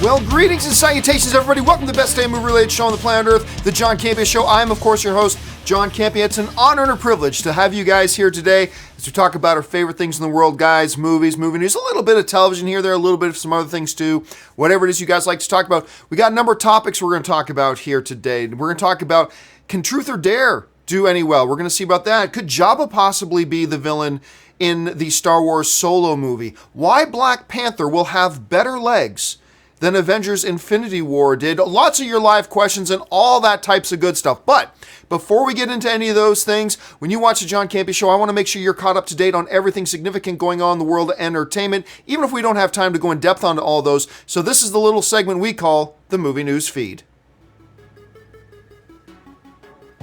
Well, greetings and salutations, everybody. Welcome to the best damn movie-related show on the planet Earth, the John Campea Show. I am, of course, your host, John Campea. It's an honor and a privilege to have you guys here today as we talk about our favorite things in the world, guys, movies, movie news, a little bit of television here, there, a little bit of some other things too, whatever it is you guys like to talk about. We got a number of topics we're going to talk about here today. We're going to talk about, can Truth or Dare do any well? We're going to see about that. Could Jabba possibly be the villain in the Star Wars Solo movie? Why Black Panther will have better legs than Avengers Infinity War did. Lots of your live questions and all that types of good stuff. But before we get into any of those things, when you watch the John Campea Show, I want to make sure you're caught up to date on everything significant going on in the world of entertainment, even if we don't have time to go in depth onto all those. So this is the little segment we call the Movie News Feed.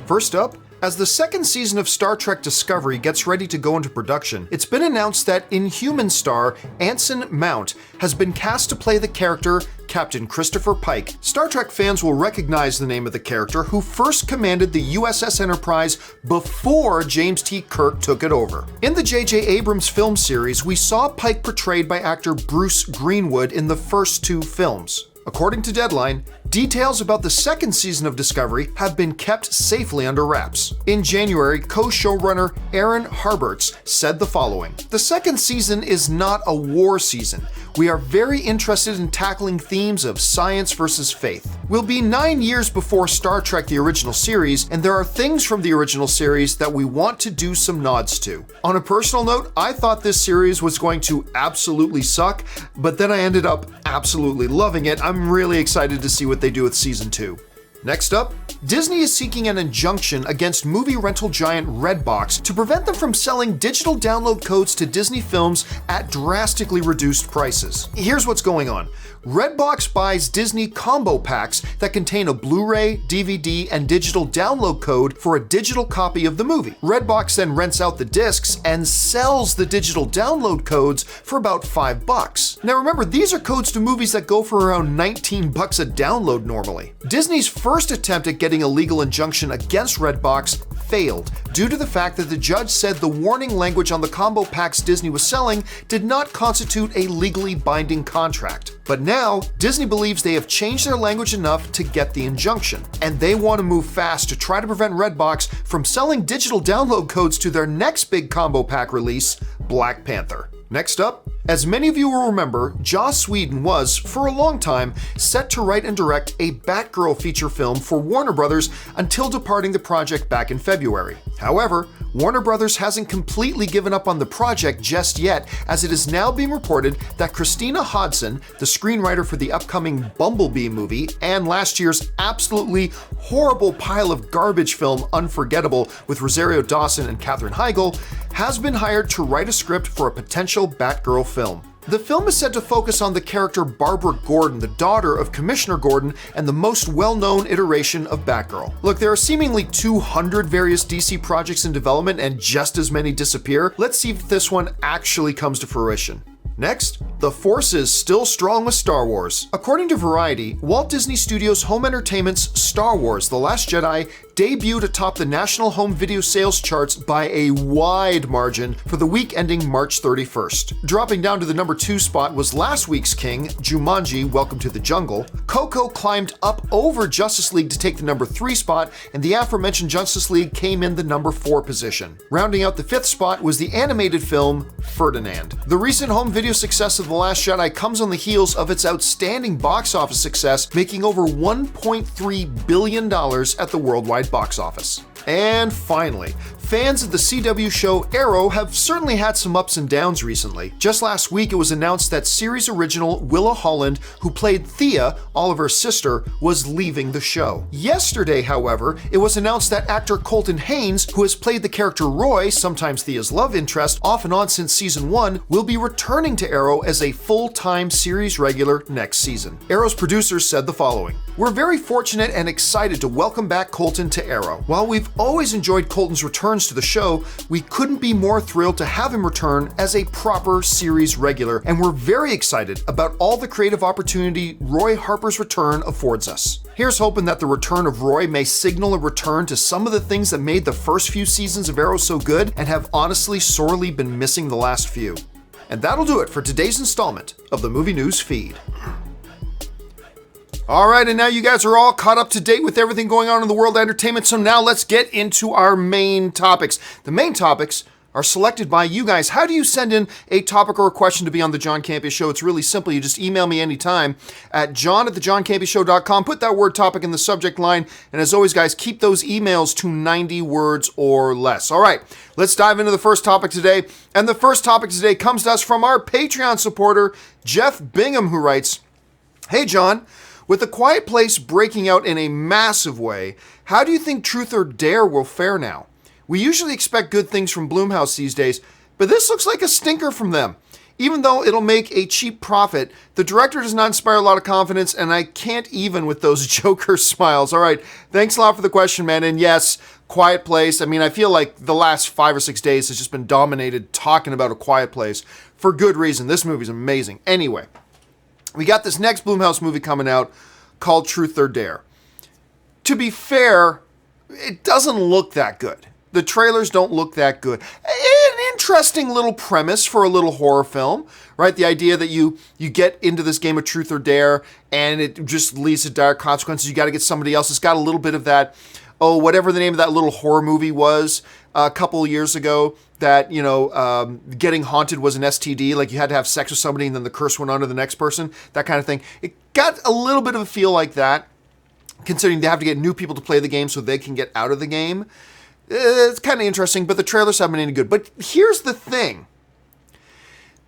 First up, as the second season of Star Trek Discovery gets ready to go into production, it's been announced that Inhuman star Anson Mount has been cast to play the character Captain Christopher Pike. Star Trek fans will recognize the name of the character who first commanded the USS Enterprise before James T. Kirk took it over. In the J.J. Abrams film series, we saw Pike portrayed by actor Bruce Greenwood in the first two films. According to Deadline, details about the second season of Discovery have been kept safely under wraps. In January, co-showrunner Aaron Harberts said the following: "The second season is not a war season. We are very interested in tackling themes of science versus faith. We'll be 9 years before Star Trek the original series, and there are things from the original series that we want to do some nods to." On a personal note, I thought this series was going to absolutely suck, but then I ended up absolutely loving it. I'm really excited to see what they do with season 2. Next up, Disney is seeking an injunction against movie rental giant Redbox to prevent them from selling digital download codes to Disney films at drastically reduced prices. Here's what's going on. Redbox buys Disney combo packs that contain a Blu-ray, DVD, and digital download code for a digital copy of the movie. Redbox then rents out the discs and sells the digital download codes for about $5. Now remember, these are codes to movies that go for around $19 a download normally. Disney's first attempt at getting a legal injunction against Redbox failed due to the fact that the judge said the warning language on the combo packs Disney was selling did not constitute a legally binding contract. But now, Disney believes they have changed their language enough to get the injunction, and they want to move fast to try to prevent Redbox from selling digital download codes to their next big combo pack release, Black Panther. Next up, as many of you will remember, Joss Whedon was, for a long time, set to write and direct a Batgirl feature film for Warner Brothers until departing the project back in February. However, Warner Brothers hasn't completely given up on the project just yet, as it is now being reported that Christina Hodson, the screenwriter for the upcoming Bumblebee movie and last year's absolutely horrible pile of garbage film Unforgettable with Rosario Dawson and Katherine Heigl, has been hired to write a script for a potential Batgirl film. The film is said to focus on the character Barbara Gordon, the daughter of Commissioner Gordon and the most well-known iteration of Batgirl. Look, there are seemingly 200 various DC projects in development and just as many disappear. Let's see if this one actually comes to fruition. Next, the Force is still strong with Star Wars. According to Variety, Walt Disney Studios Home Entertainment's Star Wars: The Last Jedi debuted atop the national home video sales charts by a wide margin for the week ending March 31st. Dropping down to the number 2 spot was last week's king, Jumanji: Welcome to the Jungle. Coco climbed up over Justice League to take the number 3 spot, and the aforementioned Justice League came in the number 4 position. Rounding out the 5th spot was the animated film Ferdinand. The recent home video success of The Last Jedi comes on the heels of its outstanding box office success, making over $1.3 billion at the worldwide box office. And finally, fans of the CW show Arrow have certainly had some ups and downs recently. Just last week, it was announced that series original Willa Holland, who played Thea, Oliver's sister, was leaving the show. Yesterday, however, it was announced that actor Colton Haynes, who has played the character Roy, sometimes Thea's love interest, off and on since season 1, will be returning to Arrow as a full-time series regular next season. Arrow's producers said the following: "We're very fortunate and excited to welcome back Colton to Arrow. While we've always enjoyed Colton's returns to the show, we couldn't be more thrilled to have him return as a proper series regular, and we're very excited about all the creative opportunity Roy Harper's return affords us." Here's hoping that the return of Roy may signal a return to some of the things that made the first few seasons of Arrow so good and have honestly sorely been missing the last few. And that'll do it for today's installment of the Movie News Feed. All right, and now you guys are all caught up to date with everything going on in the world of entertainment, so now let's get into our main topics. The main topics are selected by you guys. How do you send in a topic or a question to be on the John Campea Show? It's really simple. You just email me anytime at john@thejohncampeashow.com. Put that word topic in the subject line. And as always, guys, keep those emails to 90 words or less. All right, let's dive into the first topic today. And the first topic today comes to us from our Patreon supporter, Jeff Bingham, who writes, "Hey, John, with A Quiet Place breaking out in a massive way, how do you think Truth or Dare will fare now? We usually expect good things from Blumhouse these days, but this looks like a stinker from them. Even though it'll make a cheap profit, the director does not inspire a lot of confidence, and I can't even with those Joker smiles." All right, thanks a lot for the question, man. And yes, Quiet Place. I mean, I feel like the last 5 or 6 days has just been dominated talking about A Quiet Place for good reason. This movie's amazing. Anyway, we got this next Blumhouse movie coming out called Truth or Dare. To be fair, it doesn't look that good. The trailers don't look that good. An interesting little premise for a little horror film, right? The idea that you get into this game of Truth or Dare and it just leads to dire consequences. You got to get somebody else. It's got a little bit of that, whatever the name of that little horror movie was a couple of years ago, that, getting haunted was an STD, like you had to have sex with somebody and then the curse went on to the next person, that kind of thing. It got a little bit of a feel like that, considering they have to get new people to play the game so they can get out of the game. It's kind of interesting, but the trailers haven't been any good. But here's the thing.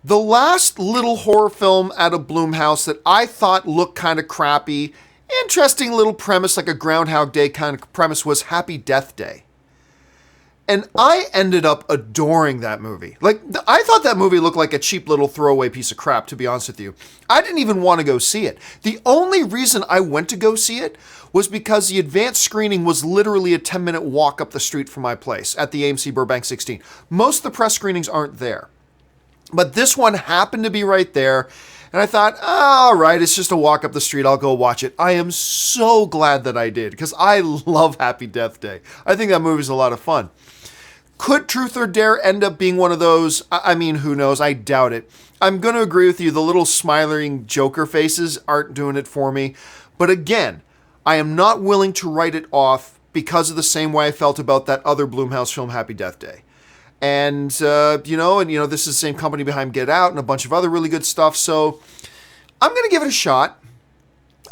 The last little horror film out of Blumhouse that I thought looked kind of crappy, interesting little premise, like a Groundhog Day kind of premise, was Happy Death Day. And I ended up adoring that movie. Like, I thought that movie looked like a cheap little throwaway piece of crap, to be honest with you. I didn't even want to go see it. The only reason I went to go see it was because the advanced screening was literally a 10-minute walk up the street from my place at the AMC Burbank 16. Most of the press screenings aren't there. But this one happened to be right there. And I thought, all right, it's just a walk up the street. I'll go watch it. I am so glad that I did, because I love Happy Death Day. I think that movie's a lot of fun. Could Truth or Dare end up being one of those? I mean, who knows? I doubt it. I'm going to agree with you. The little smiling Joker faces aren't doing it for me. But again, I am not willing to write it off because of the same way I felt about that other Blumhouse film, Happy Death Day. And, this is the same company behind Get Out and a bunch of other really good stuff. So I'm going to give it a shot.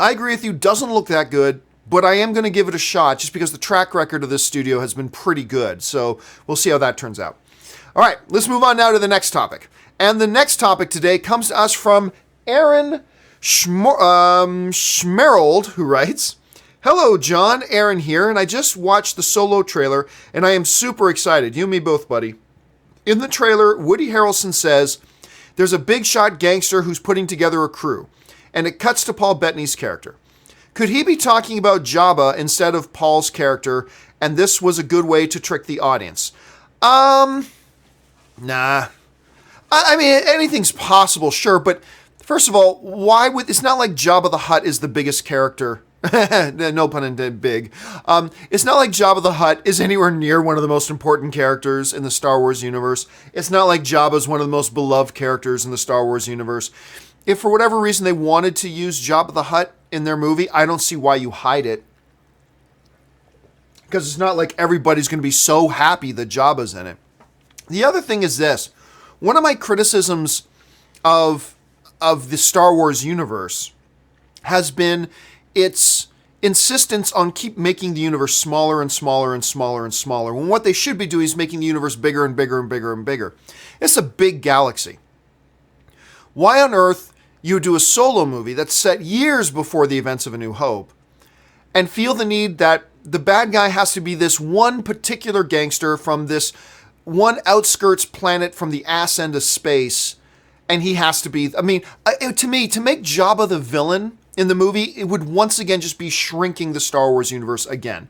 I agree with you. Doesn't look that good. But I am going to give it a shot just because the track record of this studio has been pretty good. So we'll see how that turns out. All right, let's move on now to the next topic. And the next topic today comes to us from Aaron Schmerold, who writes, "Hello, John. Aaron here, and I just watched the Solo trailer, and I am super excited. You and me both, buddy. In the trailer, Woody Harrelson says there's a big shot gangster who's putting together a crew, and it cuts to Paul Bettany's character. Could he be talking about Jabba instead of Paul's character, and this was a good way to trick the audience?" Nah. I mean, anything's possible, sure, but first of all, why would... It's not like Jabba the Hutt is the biggest character. No pun intended, big. It's not like Jabba the Hutt is anywhere near one of the most important characters in the Star Wars universe. It's not like Jabba is one of the most beloved characters in the Star Wars universe. If for whatever reason they wanted to use Jabba the Hutt in their movie, I don't see why you hide it. Because it's not like everybody's going to be so happy that Jabba's in it. The other thing is this. One of my criticisms of the Star Wars universe has been its insistence on keep making the universe smaller and smaller and smaller and smaller, when what they should be doing is making the universe bigger and bigger and bigger and bigger. It's a big galaxy. Why on earth you do a Solo movie that's set years before the events of A New Hope and feel the need that the bad guy has to be this one particular gangster from this one outskirts planet from the ass end of space, and he has to be... I mean, to me, to make Jabba the villain in the movie, it would once again just be shrinking the Star Wars universe again.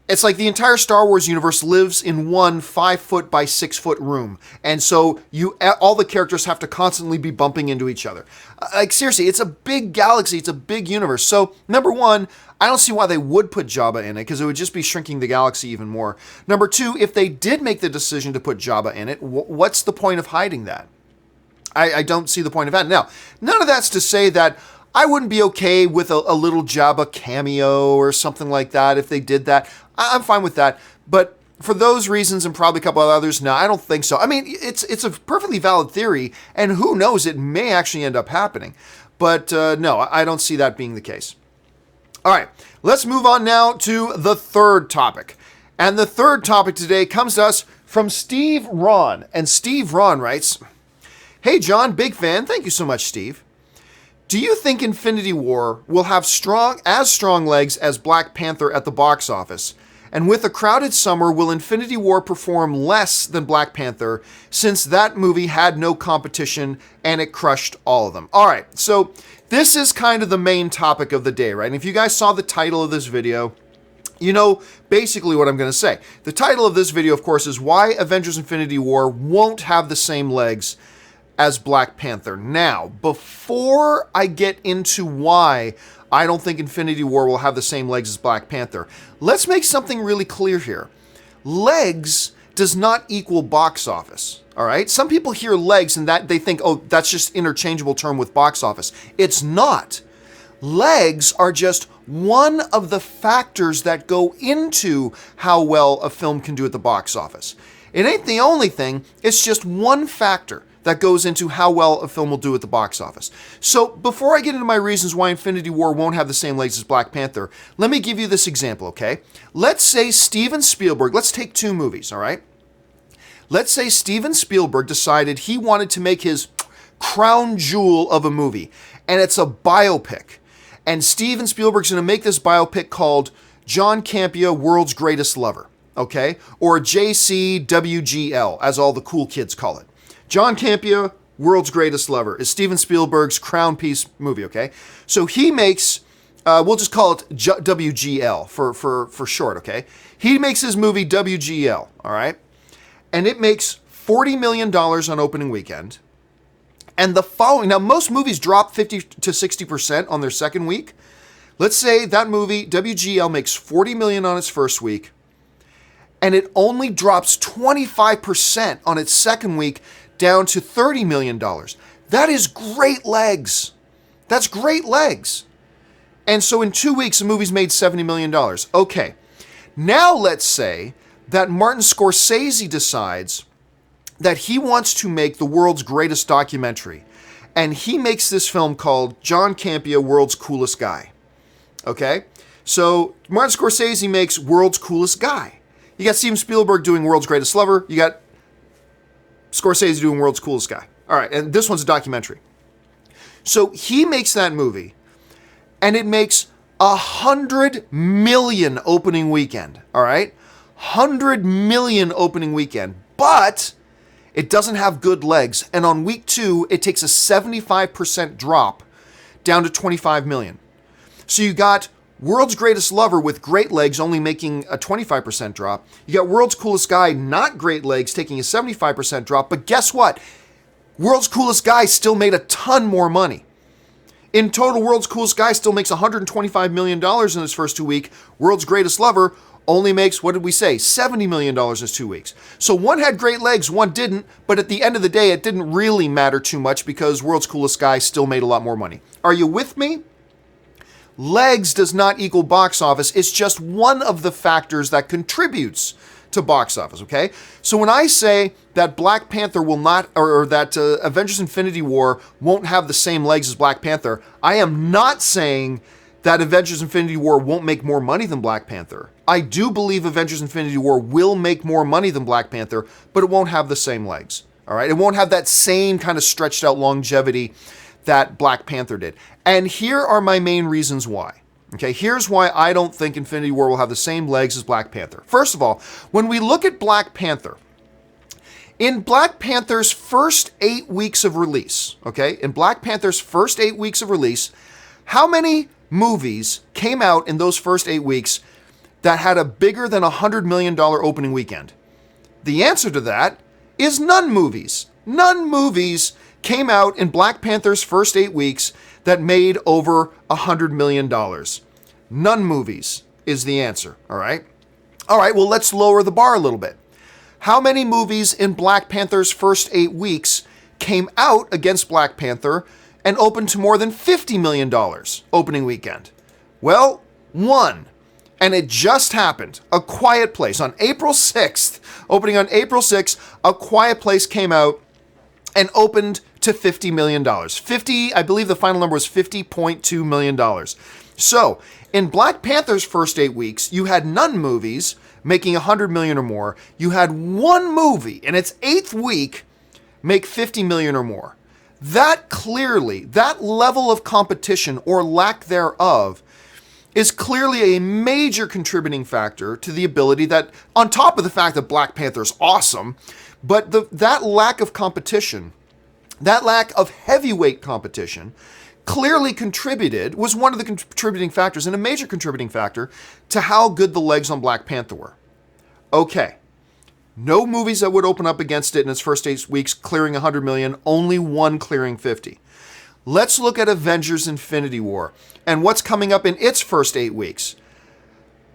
It's like the entire Star Wars universe lives in one 5-foot by 6-foot room. And so all the characters have to constantly be bumping into each other. Like, seriously, it's a big galaxy. It's a big universe. So, number one, I don't see why they would put Jabba in it, because it would just be shrinking the galaxy even more. Number two, if they did make the decision to put Jabba in it, what's the point of hiding that? I don't see the point of that. Now, none of that's to say that I wouldn't be okay with a little Jabba cameo or something like that if they did that. I'm fine with that. But for those reasons and probably a couple of others, no, I don't think so. I mean, it's a perfectly valid theory, and who knows, it may actually end up happening. But no, I don't see that being the case. All right, let's move on now to the third topic. And the third topic today comes to us from Steve Ron. And Steve Ron writes, "Hey John, big fan. Thank you so much, Steve. Do you think Infinity War will have as strong legs as Black Panther at the box office? And with a crowded summer, will Infinity War perform less than Black Panther since that movie had no competition and it crushed all of them?" All right, so this is kind of the main topic of the day, right? And if you guys saw the title of this video, you know basically what I'm going to say. The title of this video, of course, is why Avengers Infinity War won't have the same legs as Black Panther. Now, before I get into why I don't think Infinity War will have the same legs as Black Panther, let's make something really clear here. Legs does not equal box office, all right? Some people hear legs and that they think, oh, that's just interchangeable term with box office. It's not. Legs are just one of the factors that go into how well a film can do at the box office. It ain't the only thing, it's just one factor that goes into how well a film will do at the box office. So before I get into my reasons why Infinity War won't have the same legs as Black Panther, let me give you this example, okay? Let's say Steven Spielberg, let's take two movies, all right? Let's say Steven Spielberg decided he wanted to make his crown jewel of a movie, and it's a biopic. And Steven Spielberg's going to make this biopic called John Campea, World's Greatest Lover, okay? Or JCWGL, as all the cool kids call it. John Campea, World's Greatest Lover, is Steven Spielberg's crown piece movie, okay? So he makes, we'll just call it WGL for short, okay? He makes his movie WGL, all right? And it makes $40 million on opening weekend. And the following, now most movies drop 50 to 60% on their second week. Let's say that movie, WGL, makes $40 million on its first week, and it only drops 25% on its second week down to $30 million. That is great legs. That's great legs. And so in 2 weeks, the movie's made $70 million. Okay, now let's say that Martin Scorsese decides that he wants to make the world's greatest documentary. And he makes this film called John Campea, World's Coolest Guy. Okay? So Martin Scorsese makes World's Coolest Guy. You got Steven Spielberg doing World's Greatest Lover. You got Scorsese doing World's Coolest Guy. All right, and this one's a documentary. So he makes that movie, and it makes $100 million opening weekend. All right? $100 million opening weekend. But it doesn't have good legs. And on week 2, it takes a 75% drop down to $25 million. So you got World's Greatest Lover with great legs only making a 25% drop. You got World's Coolest Guy, not great legs, taking a 75% drop. But guess what? World's Coolest Guy still made a ton more money. In total, World's Coolest Guy still makes $125 million in his first 2 weeks. World's Greatest Lover only makes, what did we say, $70 million in 2 weeks. So one had great legs, one didn't, but at the end of the day, it didn't really matter too much because World's Coolest Guy still made a lot more money. Are you with me? Legs does not equal box office. It's just one of the factors that contributes to box office, okay? So when I say that Black Panther will not, or that Avengers Infinity War won't have the same legs as Black Panther, I am not saying that Avengers Infinity War won't make more money than Black Panther. I do believe Avengers Infinity War will make more money than Black Panther, but it won't have the same legs, all right? It won't have that same kind of stretched out longevity that Black Panther did. And here are my main reasons why. Okay, here's why I don't think Infinity War will have the same legs as Black Panther. First of all, when we look at Black Panther, in Black Panther's first 8 weeks of release, okay, in Black Panther's first 8 weeks of release, how many movies came out in those first 8 weeks that had a bigger than $100 million opening weekend? The answer to that is none movies. None movies came out in Black Panther's first 8 weeks that made over $100 million. None movies is the answer, all right? All right, well, let's lower the bar a little bit. How many movies in Black Panther's first 8 weeks came out against Black Panther and opened to more than $50 million opening weekend? Well, one. And it just happened. A Quiet Place on April 6th, opening on April 6th, A Quiet Place came out and opened to $50 million. I believe the final number was $50.2 million. So, in Black Panther's first 8 weeks, you had none movies making $100 million or more. You had one movie in its 8th week make $50 million or more. That clearly, that level of competition or lack thereof is clearly a major contributing factor to the ability that, on top of the fact that Black Panther is awesome, but that lack of competition, that lack of heavyweight competition, clearly was one of the contributing factors and a major contributing factor to how good the legs on Black Panther were. Okay, no movies that would open up against it in its first 8 weeks clearing 100 million, only one clearing 50. Let's look at Avengers Infinity War and what's coming up in its first 8 weeks.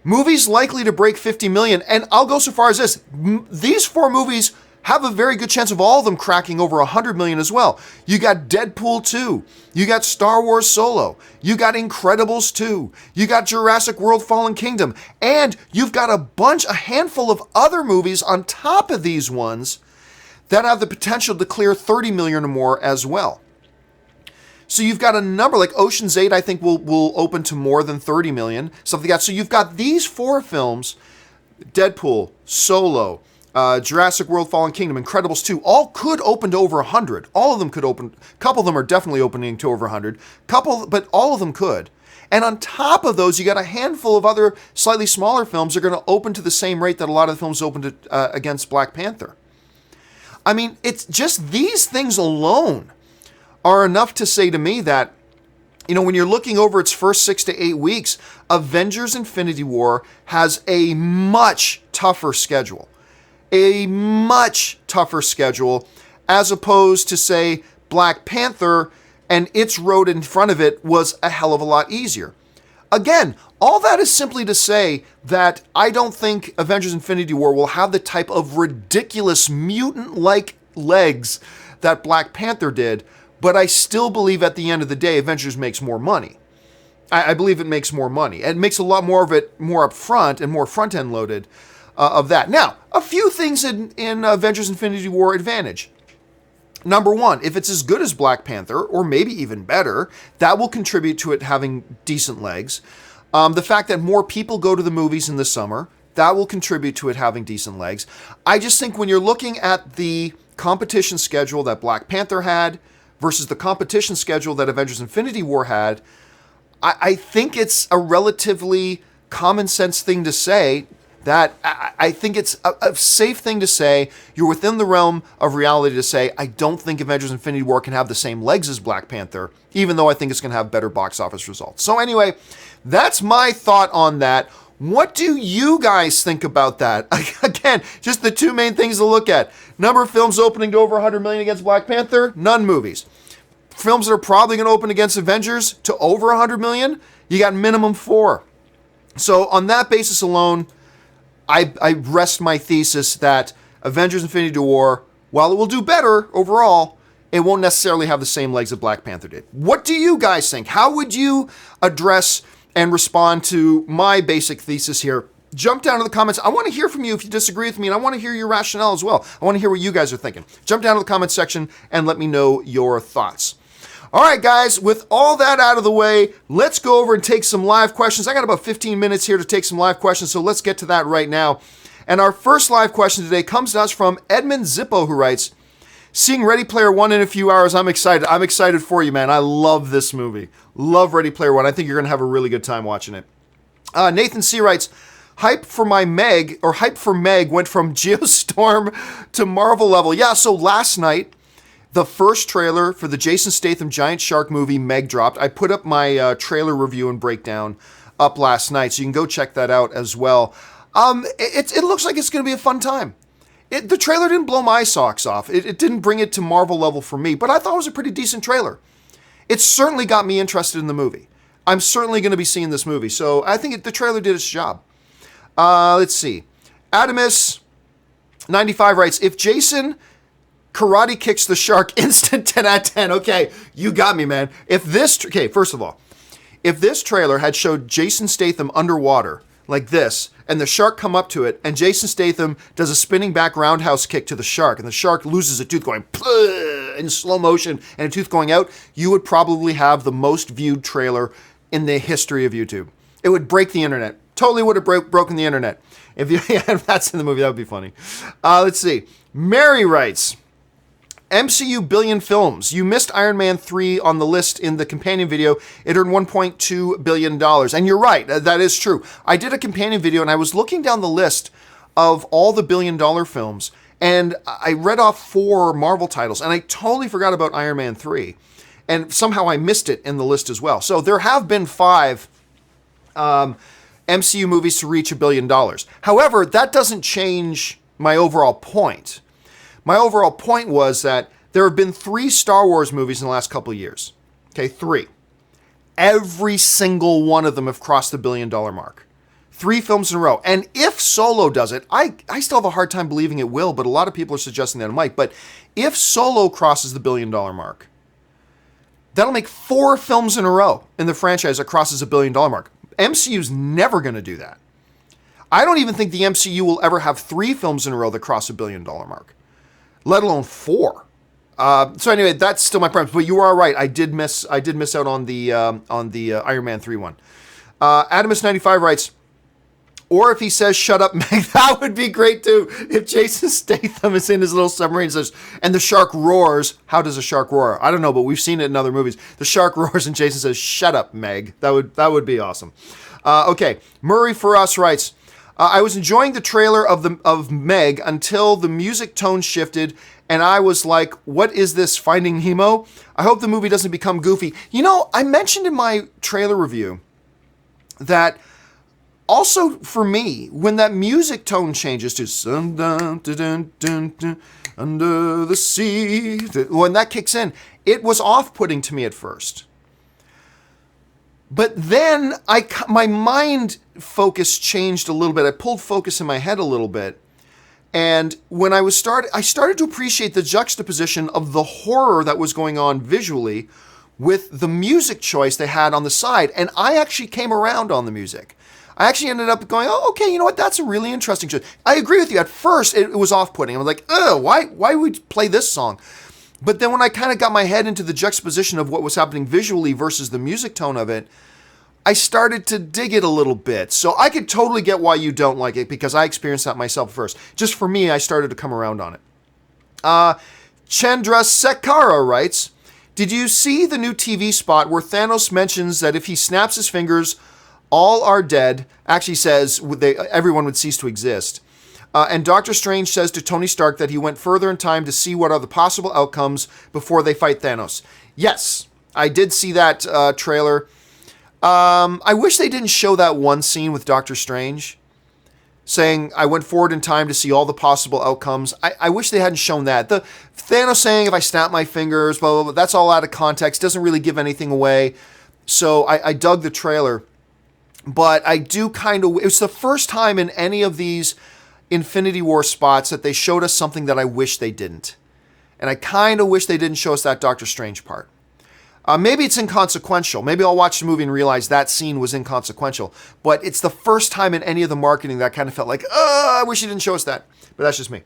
Movies likely to break 50 million, and I'll go so far as this. These 4 movies have a very good chance of all of them cracking over 100 million as well. You got Deadpool 2, you got Star Wars Solo, you got Incredibles 2, you got Jurassic World Fallen Kingdom, and you've got a handful of other movies on top of these ones that have the potential to clear 30 million or more as well. So you've got a number, like Ocean's 8, I think will open to more than 30 million, something like that. So you've got these 4 films, Deadpool, Solo, Jurassic World Fallen Kingdom, Incredibles 2, all could open to over 100. All of them could open. A couple of them are definitely opening to over 100. But all of them could. And on top of those, you got a handful of other slightly smaller films that are going to open to the same rate that a lot of the films opened against Black Panther. I mean, it's just these things alone are enough to say to me that, you know, when you're looking over its first 6 to 8 weeks, Avengers Infinity War has a much tougher schedule. A much tougher schedule as opposed to, say, Black Panther, and its road in front of it was a hell of a lot easier. Again, all that is simply to say that I don't think Avengers Infinity War will have the type of ridiculous mutant-like legs that Black Panther did, but I still believe at the end of the day, Avengers makes more money. I believe it makes more money. It makes a lot more of it more up front and more front-end loaded of that. Now, a few things in Avengers Infinity War advantage. Number one, if it's as good as Black Panther, or maybe even better, that will contribute to it having decent legs. The fact that more people go to the movies in the summer, that will contribute to it having decent legs. I just think when you're looking at the competition schedule that Black Panther had versus the competition schedule that Avengers Infinity War had, I think it's a relatively common sense thing to say that I think it's a safe thing to say. You're within the realm of reality to say, I don't think Avengers Infinity War can have the same legs as Black Panther, even though I think it's going to have better box office results. So anyway, that's my thought on that. What do you guys think about that? Again, just the 2 main things to look at. Number of films opening to over 100 million against Black Panther, none movies. Films that are probably going to open against Avengers to over 100 million, you got minimum 4. So on that basis alone, I rest my thesis that Avengers Infinity War, while it will do better overall, it won't necessarily have the same legs that Black Panther did. What do you guys think? How would you address and respond to my basic thesis here? Jump down to the comments. I want to hear from you if you disagree with me, and I want to hear your rationale as well. I want to hear what you guys are thinking. Jump down to the comments section and let me know your thoughts. All right, guys, with all that out of the way, let's go over and take some live questions. I got about 15 minutes here to take some live questions, so let's get to that right now. And our first live question today comes to us from Edmund Zippo, who writes, seeing Ready Player One in a few hours, I'm excited. I'm excited for you, man. I love this movie. Love Ready Player One. I think you're going to have a really good time watching it. Nathan C. writes, hype for Meg went from Geostorm to Marvel level. Yeah, so last night, the first trailer for the Jason Statham giant shark movie, Meg, dropped. I put up my trailer review and breakdown up last night, so you can go check that out as well. It looks like it's going to be a fun time. The trailer didn't blow my socks off. It didn't bring it to Marvel level for me, but I thought it was a pretty decent trailer. It certainly got me interested in the movie. I'm certainly going to be seeing this movie, so I think the trailer did its job. Let's see. Adamus95 writes, if Jason karate kicks the shark, instant 10 out of 10. Okay, you got me, man. First of all, if this trailer had showed Jason Statham underwater like this, and the shark come up to it, and Jason Statham does a spinning back roundhouse kick to the shark, and the shark loses a tooth going in slow motion, and a tooth going out, you would probably have the most viewed trailer in the history of YouTube. It would break the internet. Totally would have broken the internet. If that's in the movie, that would be funny. Let's see. Mary writes, MCU billion films. You missed Iron Man 3 on the list in the companion video. It earned $1.2 billion. And you're right, that is true. I did a companion video and I was looking down the list of all the billion-dollar films, and I read off 4 Marvel titles, and I totally forgot about Iron Man 3. And somehow I missed it in the list as well. So there have been 5 MCU movies to reach $1 billion. However, that doesn't change my overall point. My overall point was that there have been 3 Star Wars movies in the last couple of years. Okay, 3. Every single one of them have crossed the $1 billion mark. 3 films in a row. And if Solo does it, I still have a hard time believing it will, but a lot of people are suggesting that it might. But if Solo crosses the $1 billion mark, that'll make 4 films in a row in the franchise that crosses the $1 billion mark. MCU's never going to do that. I don't even think the MCU will ever have 3 films in a row that cross the $1 billion mark, let alone 4. So anyway, that's still my preference. But you are right. I did miss out on the Iron Man 3 one. Adamus95 writes, or if he says "shut up, Meg," that would be great too. If Jason Statham is in his little submarine and the shark roars, how does a shark roar? I don't know, but we've seen it in other movies. The shark roars and Jason says, "Shut up, Meg." That would be awesome. Okay, Murray for us writes, I was enjoying the trailer of Meg until the music tone shifted, and I was like, "What is this? Finding Nemo?" I hope the movie doesn't become goofy. You know, I mentioned in my trailer review that also for me, when that music tone changes to under the sea, when that kicks in, it was off-putting to me at first. But then my mind focus changed a little bit. I pulled focus in my head a little bit. And when I started to appreciate the juxtaposition of the horror that was going on visually with the music choice they had on the side. And I actually came around on the music. I actually ended up going, oh, okay, you know what? That's a really interesting choice. I agree with you. At first, it was off-putting. I was like, why would we play this song? But then when I kind of got my head into the juxtaposition of what was happening visually versus the music tone of it, I started to dig it a little bit. So I could totally get why you don't like it, because I experienced that myself first. Just for me, I started to come around on it. Chandra Sekara writes, did you see the new TV spot where Thanos mentions that if he snaps his fingers, all are dead? Actually says everyone would cease to exist. And Doctor Strange says to Tony Stark that he went further in time to see what are the possible outcomes before they fight Thanos. Yes, I did see that trailer. I wish they didn't show that one scene with Doctor Strange saying, I went forward in time to see all the possible outcomes. I wish they hadn't shown that. The Thanos saying, if I snap my fingers, blah, blah, blah, that's all out of context. Doesn't really give anything away. So I dug the trailer. But I do kind of... It's the first time in any of these Infinity War spots that they showed us something that I wish they didn't. And I kind of wish they didn't show us that Doctor Strange part. Maybe it's inconsequential. Maybe I'll watch the movie and realize that scene was inconsequential. But it's the first time in any of the marketing that I kind of felt like, I wish you didn't show us that. But that's just me.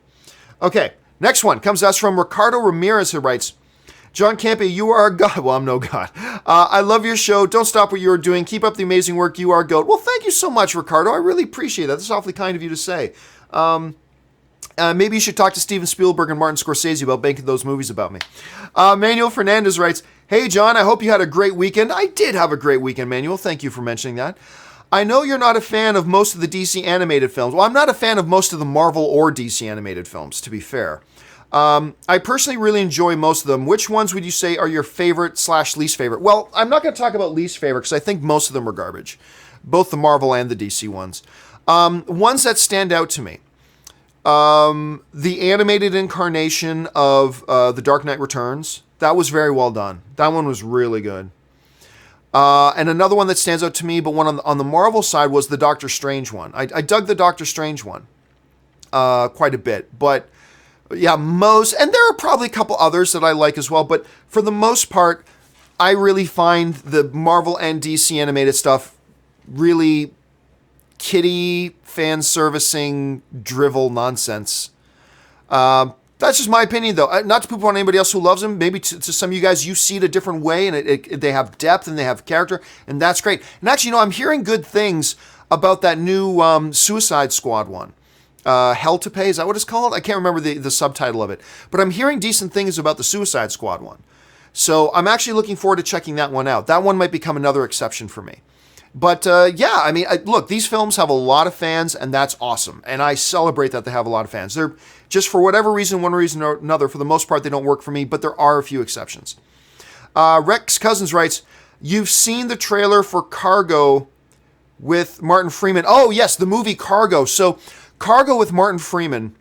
Okay, next one comes to us from Ricardo Ramirez, who writes, John Campea, you are a god. Well, I'm no god. I love your show. Don't stop what you are doing. Keep up the amazing work. You are a goat. Well, thank you so much, Ricardo. I really appreciate that. That's awfully kind of you to say. Maybe you should talk to Steven Spielberg and Martin Scorsese about making those movies about me. Manuel Fernandez writes, hey, John, I hope you had a great weekend. I did have a great weekend, Manuel. Thank you for mentioning that. I know you're not a fan of most of the DC animated films. Well, I'm not a fan of most of the Marvel or DC animated films, to be fair. I personally really enjoy most of them. Which ones would you say are your favorite / least favorite? Well, I'm not going to talk about least favorite because I think most of them are garbage. Both the Marvel and the DC ones. Ones that stand out to me. The animated incarnation of The Dark Knight Returns. That was very well done. That one was really good. And another one that stands out to me, but one on the Marvel side, was the Doctor Strange one. I dug the Doctor Strange one quite a bit. But Yeah, and there are probably a couple others that I like as well, but for the most part, I really find the Marvel and DC animated stuff really kiddie, fan servicing, drivel nonsense. That's just my opinion, though. Not to poop on anybody else who loves them. Maybe to some of you guys, you see it a different way, and they have depth and they have character, and that's great. And actually, I'm hearing good things about that new Suicide Squad one. Hell to Pay, is that what it's called? I can't remember the subtitle of it. But I'm hearing decent things about the Suicide Squad one. So I'm actually looking forward to checking that one out. That one might become another exception for me. But yeah, I mean, look, these films have a lot of fans, and that's awesome. And I celebrate that they have a lot of fans. They're just, for whatever reason, one reason or another, for the most part, they don't work for me, but there are a few exceptions. Rex Cousins writes, you've seen the trailer for Cargo with Martin Freeman. Oh, yes, the movie Cargo. So Cargo with Martin Freeman,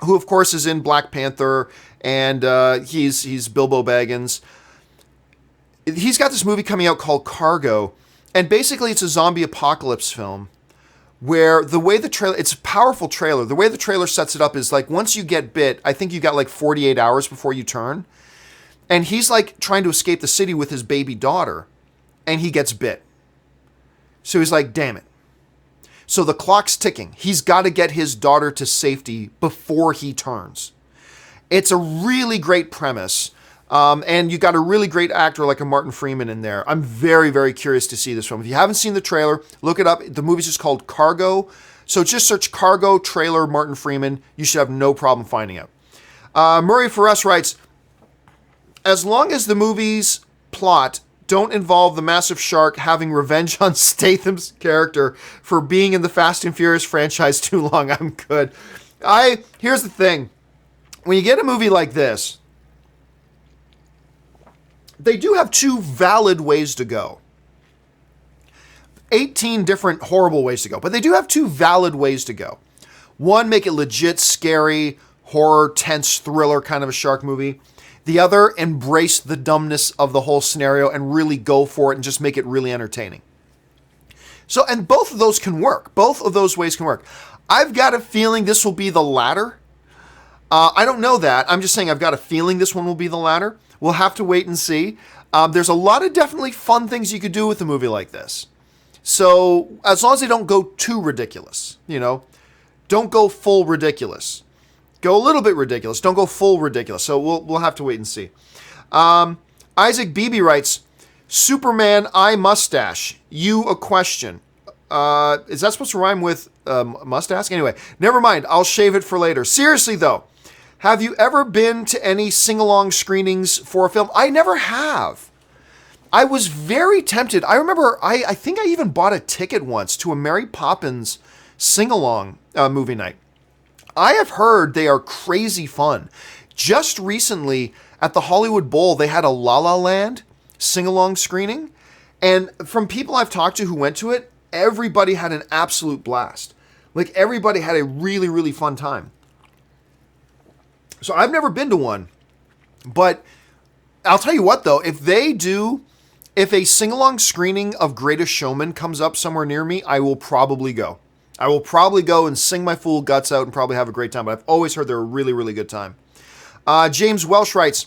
who, of course, is in Black Panther, and he's Bilbo Baggins. He's got this movie coming out called Cargo, and basically it's a zombie apocalypse film where the way the trailer, it's a powerful trailer. The way the trailer sets it up is like once you get bit, I think you got like 48 hours before you turn. And he's like trying to escape the city with his baby daughter, and he gets bit. So he's like, damn it. So the clock's ticking. He's got to get his daughter to safety before he turns. It's a really great premise. And you got a really great actor like a Martin Freeman in there. I'm very, very curious to see this film. If you haven't seen the trailer, look it up. The movie's just called Cargo. So just search Cargo trailer Martin Freeman. You should have no problem finding out. Murray for Us writes, as long as the movie's plot don't involve the massive shark having revenge on Statham's character for being in the Fast and Furious franchise too long, I'm good. Here's the thing. When you get a movie like this, they do have two valid ways to go. 18 different horrible ways to go, but they do have two valid ways to go. One, make it legit, scary, horror, tense, thriller kind of a shark movie. The other, embrace the dumbness of the whole scenario and really go for it and just make it really entertaining. So, and both of those can work. Both of those ways can work. I've got a feeling this will be the latter. I don't know that. I'm just saying I've got a feeling this one will be the latter. We'll have to wait and see. There's a lot of definitely fun things you could do with a movie like this. So as long as they don't go too ridiculous, don't go full ridiculous. Go a little bit ridiculous. Don't go full ridiculous. So we'll have to wait and see. Isaac Beebe writes, Superman eye mustache. You a question. Is that supposed to rhyme with mustache? Anyway, never mind. I'll shave it for later. Seriously though, have you ever been to any sing-along screenings for a film? I never have. I was very tempted. I remember, I think I even bought a ticket once to a Mary Poppins sing-along movie night. I have heard they are crazy fun. Just recently at the Hollywood Bowl, they had a La La Land sing-along screening. And from people I've talked to who went to it, everybody had an absolute blast. Like everybody had a really, really fun time. So I've never been to one, but I'll tell you what though, if a sing-along screening of Greatest Showman comes up somewhere near me, I will probably go. I will probably go and sing my fool guts out and probably have a great time, but I've always heard they're a really, really good time. James Welsh writes,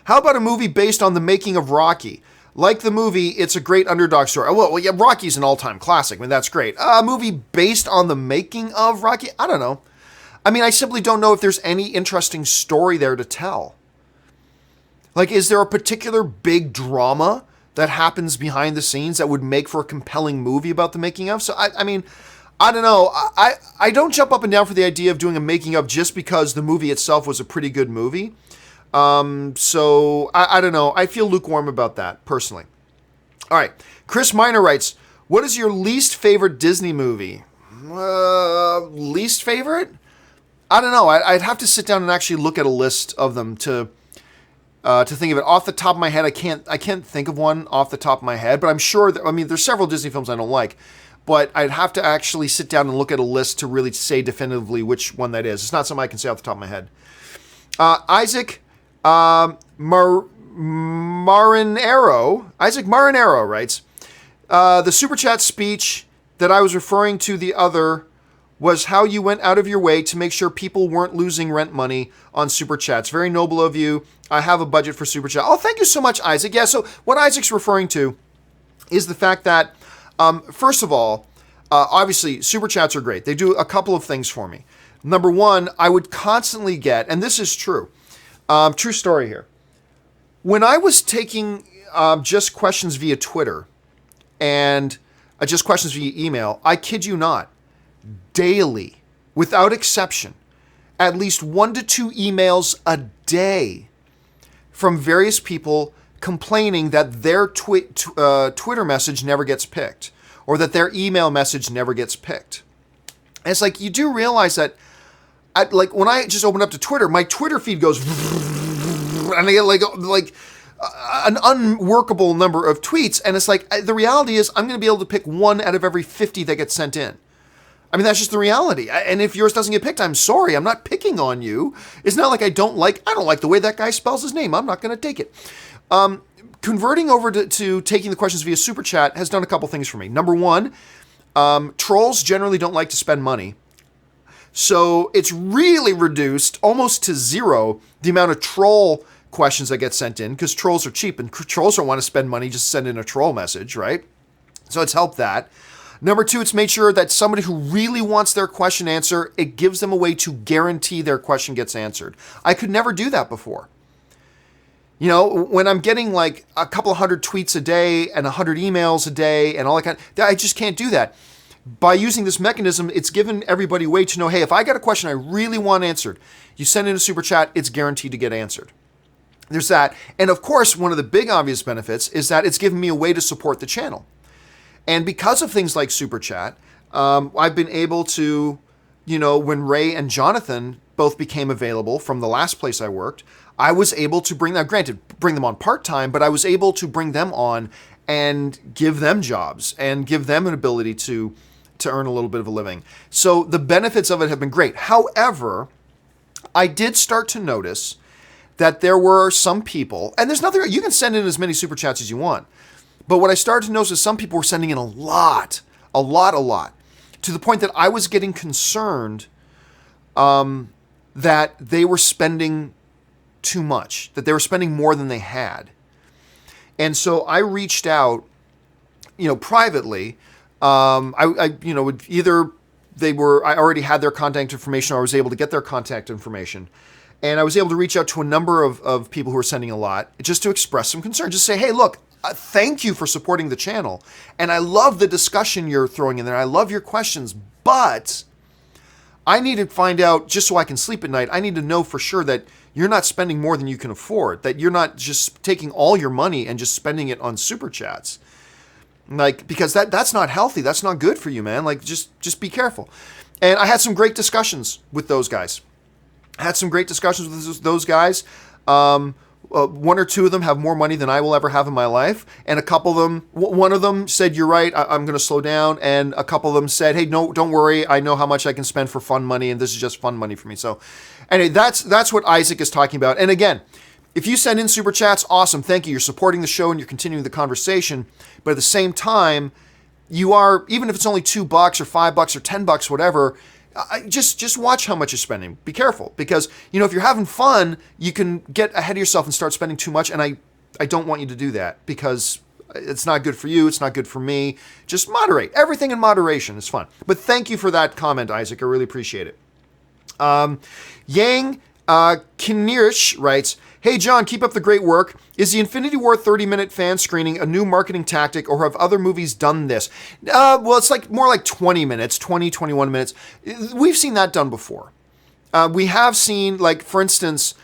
how about a movie based on the making of Rocky? Like the movie, it's a great underdog story. Well, yeah, Rocky's an all-time classic. I mean, that's great. A movie based on the making of Rocky? I don't know. I mean, I simply don't know if there's any interesting story there to tell. Like, is there a particular big drama that happens behind the scenes that would make for a compelling movie about the making of? So, I mean, I don't know. I don't jump up and down for the idea of doing a making of just because the movie itself was a pretty good movie. So, I don't know. I feel lukewarm about that, personally. All right. Chris Miner writes, what is your least favorite Disney movie? Least favorite? I don't know. I'd have to sit down and actually look at a list of them to think of it. Off the top of my head, I can't think of one off the top of my head, but I'm sure there's several Disney films I don't like, but I'd have to actually sit down and look at a list to really say definitively which one that is. It's not something I can say off the top of my head. Isaac Marinero writes, the Super Chat speech that I was referring to the other was how you went out of your way to make sure people weren't losing rent money on Super Chats. Very noble of you. I have a budget for Super Chat. Oh, thank you so much, Isaac. Yeah, so what Isaac's referring to is the fact that, first of all, obviously, Super Chats are great. They do a couple of things for me. Number one, I would constantly get, and this is true, true story here. When I was taking just questions via Twitter and just questions via email, I kid you not, daily, without exception, at least 1 to 2 emails a day from various people complaining that their Twitter message never gets picked, or that their email message never gets picked. And it's like, you do realize that, like when I just open up to Twitter, my Twitter feed goes, and I get like an unworkable number of tweets, and it's like, the reality is I'm going to be able to pick 1 out of every 50 that gets sent in. I mean, that's just the reality. And if yours doesn't get picked, I'm sorry. I'm not picking on you. It's not like I don't like the way that guy spells his name. I'm not going to take it. Converting over to taking the questions via Super Chat has done a couple things for me. Number one, trolls generally don't like to spend money. So it's really reduced almost to zero the amount of troll questions that get sent in, because trolls are cheap and trolls don't want to spend money just to send in a troll message, right? So it's helped that. Number two, it's made sure that somebody who really wants their question answered, it gives them a way to guarantee their question gets answered. I could never do that before. You know, when I'm getting like a couple of 100 tweets a day and 100 emails a day and all that I just can't do that. By using this mechanism, it's given everybody a way to know, hey, if I got a question I really want answered, you send in a Super Chat, it's guaranteed to get answered. There's that. And of course, one of the big obvious benefits is that it's given me a way to support the channel. And because of things like Super Chat, I've been able to, you know, when Ray and Jonathan both became available from the last place I worked, I was able to bring them, granted, bring them on part-time, but I was able to bring them on and give them jobs and give them an ability to earn a little bit of a living. So the benefits of it have been great. However, I did start to notice that there were some people, and there's nothing, you can send in as many Super Chats as you want, but what I started to notice is some people were sending in a lot, to the point that I was getting concerned that they were spending too much, that they were spending more than they had. And so I reached out, you know, privately. I you know, would either I already had their contact information, or I was able to get their contact information. And I was able to reach out to a number of people who were sending a lot, just to express some concern. Just say, hey, look, thank you for supporting the channel. And I love the discussion you're throwing in there. I love your questions, but I need to find out, just so I can sleep at night, I need to know for sure that you're not spending more than you can afford, that you're not just taking all your money and just spending it on Super Chats. Like, because that's not healthy. That's not good for you, man. Like, just be careful. And I had some great discussions with those guys. One or two of them have more money than I will ever have in my life. And a couple of them, one of them said, you're right, I'm going to slow down. And a couple of them said, hey, no, don't worry. I know how much I can spend for fun money, and this is just fun money for me. So anyway, that's what Isaac is talking about. And again, if you send in Super Chats, awesome. Thank you. You're supporting the show and you're continuing the conversation. But at the same time, you are, even if it's only $2 or $5 or $10, whatever, just watch how much you're spending. Be careful, because, you know, if you're having fun, you can get ahead of yourself and start spending too much. And I don't want you to do that, because it's not good for you. It's not good for me. Just moderate. Everything in moderation is fun. But thank you for that comment, Isaac. I really appreciate it. Yang Kinirish writes, hey, John, keep up the great work. Is the Infinity War 30-minute fan screening a new marketing tactic, or have other movies done this? Well, it's like more like 20 minutes, 21 minutes. We've seen that done before. We have seen, like, for instance,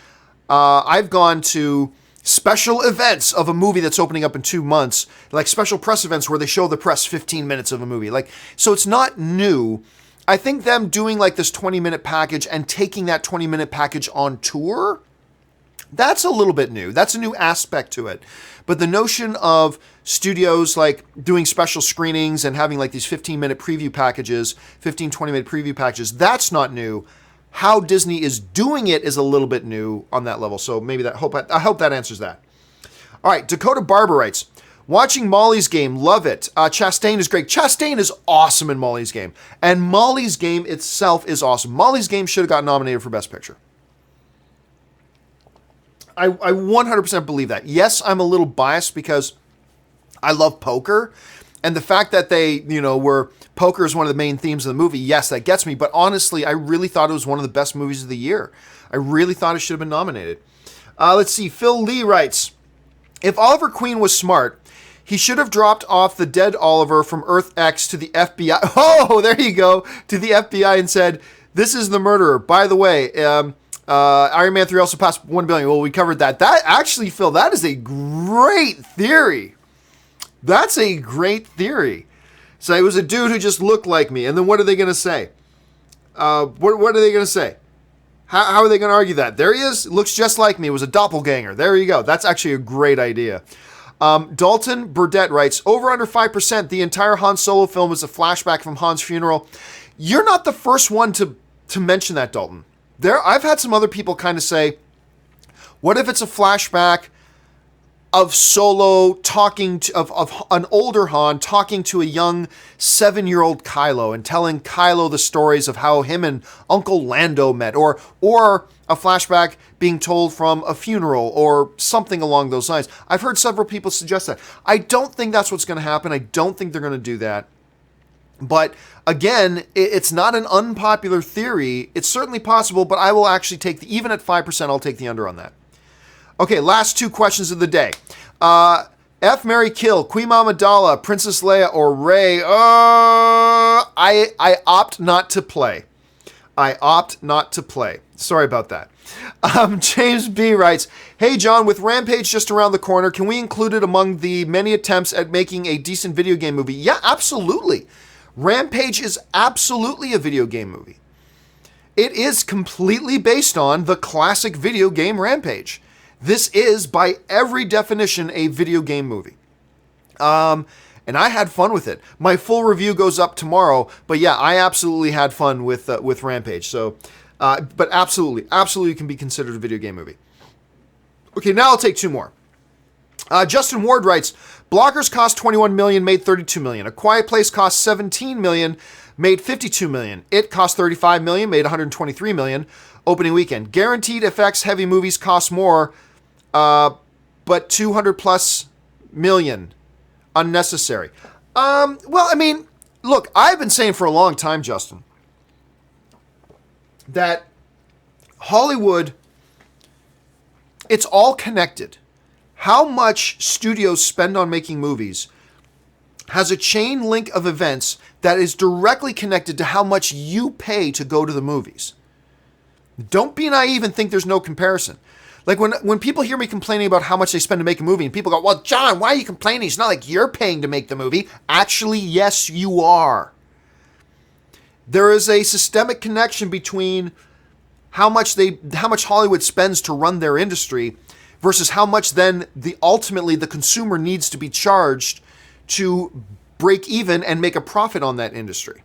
I've gone to special events of a movie that's opening up in 2 months, like special press events where they show the press 15 minutes of a movie. Like, so it's not new. I think them doing like this 20-minute package and taking that 20-minute package on tour, that's a little bit new. That's a new aspect to it. But the notion of studios like doing special screenings and having like these 15-minute preview packages, 20-minute preview packages, that's not new. How Disney is doing it is a little bit new on that level. So maybe I hope that answers that. All right, Dakota Barber writes, Watching Molly's Game, love it. Chastain is great. Chastain is awesome in Molly's Game. And Molly's Game itself is awesome. Molly's Game should have got nominated for Best Picture. I 100% believe that. Yes, I'm a little biased because I love poker. And the fact that they, were poker is one of the main themes of the movie, yes, that gets me. But honestly, I really thought it was one of the best movies of the year. I really thought it should have been nominated. Let's see. Phil Lee writes, if Oliver Queen was smart, he should have dropped off the dead Oliver from Earth X to the FBI. Oh, there you go. To the FBI and said, this is the murderer. By the way, Iron Man 3 also passed 1 billion. Well, we covered that. That actually, Phil, that is a great theory. That's a great theory. So it was a dude who just looked like me. And then what are they going to say? What are they going to say? How are they going to argue that? There he is. Looks just like me. It was a doppelganger. There you go. That's actually a great idea. Dalton Burdett writes, over under 5%, the entire Han Solo film is a flashback from Han's funeral. You're not the first one to mention that, Dalton. I've had some other people kind of say, what if it's a flashback of Solo talking of an older Han talking to a young 7-year-old Kylo and telling Kylo the stories of how him and Uncle Lando met, or a flashback being told from a funeral or something along those lines. I've heard several people suggest that. I don't think that's what's going to happen. I don't think they're going to do that. But again, it's not an unpopular theory. It's certainly possible, but I will actually even at 5%, I'll take the under on that. Okay, last 2 questions of the day. F, marry, kill, Queen Amidala, Princess Leia, or Rey. I opt not to play. Sorry about that. James B writes, hey John, with Rampage just around the corner, can we include it among the many attempts at making a decent video game movie? Yeah, absolutely. Rampage is absolutely a video game movie. It is completely based on the classic video game Rampage. This is, by every definition, a video game movie. And I had fun with it. My full review goes up tomorrow, but yeah, I absolutely had fun with Rampage. So, but absolutely can be considered a video game movie. Okay, now I'll take 2 more. Justin Ward writes, Blockers cost $21 million, made $32 million. A Quiet Place cost $17 million, made $52 million. It cost $35 million, made $123 million opening weekend. Guaranteed effects heavy movies cost more, but $200+ million unnecessary. Well, I mean, look, I've been saying for a long time, Justin, that Hollywood, it's all connected. How much studios spend on making movies has a chain link of events that is directly connected to how much you pay to go to the movies. Don't be naive and think there's no comparison. Like when people hear me complaining about how much they spend to make a movie and people go, well, John, why are you complaining? It's not like you're paying to make the movie. Actually, yes, you are. There is a systemic connection between how much Hollywood spends to run their industry versus how much then ultimately the consumer needs to be charged to break even and make a profit on that industry.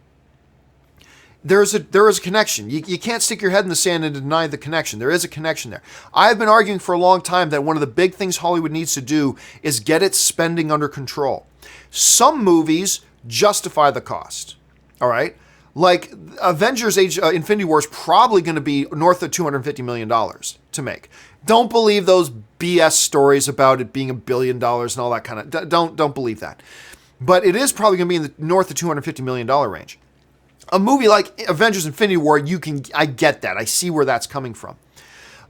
There is a connection. You can't stick your head in the sand and deny the connection. There is a connection there. I've been arguing for a long time that one of the big things Hollywood needs to do is get its spending under control. Some movies justify the cost. All right? Like Avengers Infinity War is probably going to be north of $250 million to make. Don't believe those BS stories about it being $1 billion and all that kind of... Don't believe that. But it is probably going to be in the north of $250 million range. A movie like Avengers Infinity War, I get that. I see where that's coming from.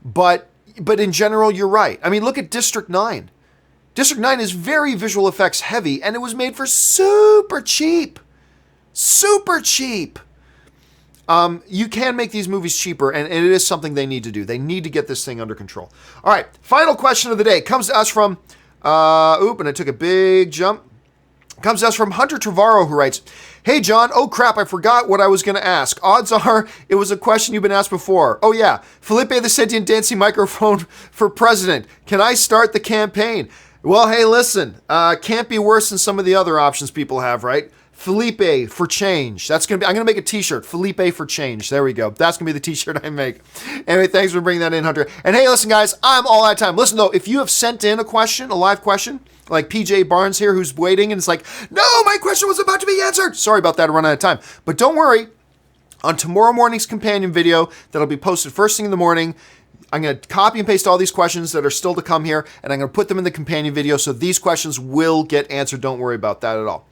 But in general, you're right. I mean, look at District 9. District 9 is very visual effects heavy, and it was made for super cheap. Super cheap. You can make these movies cheaper, and it is something they need to do. They need to get this thing under control. All right, final question of the day comes to us from, and I took a big jump. Comes to us from Hunter Trevorrow, who writes, hey, John, oh crap, I forgot what I was going to ask. Odds are it was a question you've been asked before. Oh yeah, Felipe the Sentient Dancing Microphone for President. Can I start the campaign? Well, hey, listen, can't be worse than some of the other options people have, right? Felipe for change. That's gonna be. I'm gonna make a T-shirt. Felipe for change. There we go. That's gonna be the T-shirt I make. Anyway, thanks for bringing that in, Hunter. And hey, listen, guys, I'm all out of time. Listen though, if you have sent in a question, a live question, like PJ Barnes here, who's waiting, and it's like, no, my question was about to be answered. Sorry about that. I run out of time. But don't worry. On tomorrow morning's companion video that'll be posted first thing in the morning, I'm going to copy and paste all these questions that are still to come here, and I'm going to put them in the companion video, so these questions will get answered. Don't worry about that at all.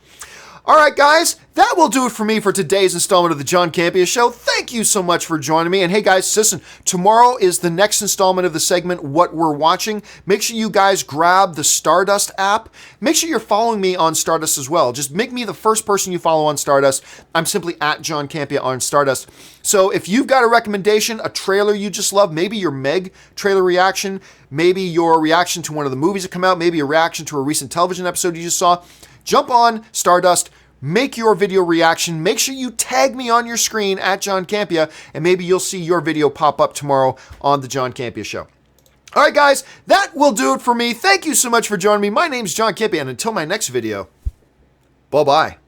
All right, guys, that will do it for me for today's installment of the John Campea Show. Thank you so much for joining me. And hey, guys, listen, tomorrow is the next installment of the segment, What We're Watching. Make sure you guys grab the Stardust app. Make sure you're following me on Stardust as well. Just make me the first person you follow on Stardust. I'm simply at John Campea on Stardust. So if you've got a recommendation, a trailer you just love, maybe your Meg trailer reaction, maybe your reaction to one of the movies that come out, maybe a reaction to a recent television episode you just saw, jump on Stardust, make your video reaction. Make sure you tag me on your screen at John Campea, and maybe you'll see your video pop up tomorrow on the John Campea Show. All right, guys, that will do it for me. Thank you so much for joining me. My name's John Campea, and until my next video, bye-bye.